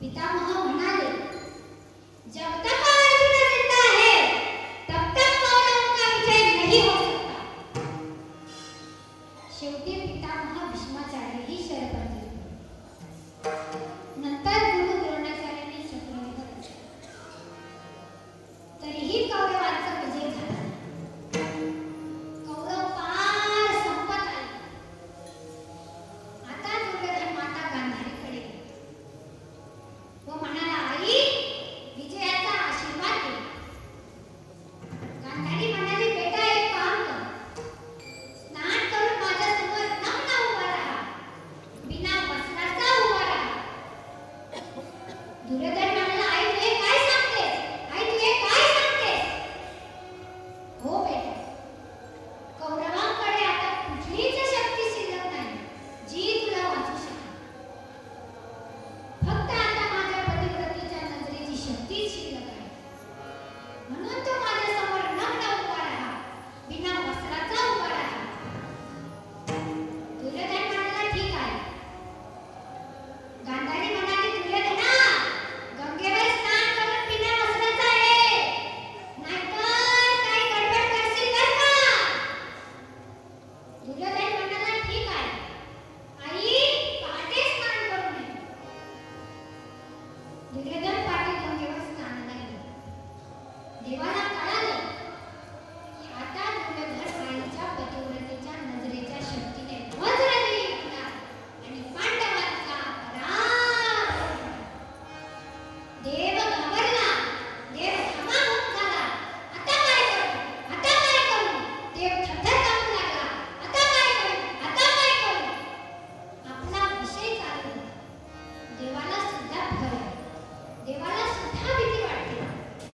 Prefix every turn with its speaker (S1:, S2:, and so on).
S1: पितामह म्हणाले, जब तक अर्जुन जिंदा है तब तक कौरवों का विजय नहीं हो सकता. शेवटी पितामह भीष्माचार्यही शरपंजली. नंतर गुरु द्रोणाचार्यांनी शस्त्रविद्या केली. तरीही कौरवांचा विजय झाला. कौरव पार संपत आले. आता दुर्योधन माता गांधारीकडे गेला व म्हणाला, आई, विजयाचा आशीर्वाद दे. गांधारी म्हणाली, बेटा, एक काम कर. स्नान करून माझ्यासमोर नग्न उभा राहा. बिना वस्त्राचा उभा राहा. दुर्योधन म्हणाला, आई, तू हे काय सांगतेस? आई, तू हे काय सांगतेस? हो बेटा, कौरवांकडे आता कुठलीच शक्ती शिल्लक नाही जी तुला वाचू शकेल. फक्त आता माझ्या पतिव्रतेच्या नजरेची शक्तीच शिल्लक आहे. म्हणून तो माझ्यासमोर नग्न उभा राहा. बिना वस्त्राचा उभा राहा. दुर्योधन म्हणाला, ठीक आहे. गांधारी म्हणाली, दुर्योधना, गंगेवर स्नान करून बिना वस्त्राचा ये. नाहीतर काही गडबड करशील बरं का. दुर्योधन म्हणाला, ठीक आहे. आई, पहाटे स्नान करून ये. दुर्योधन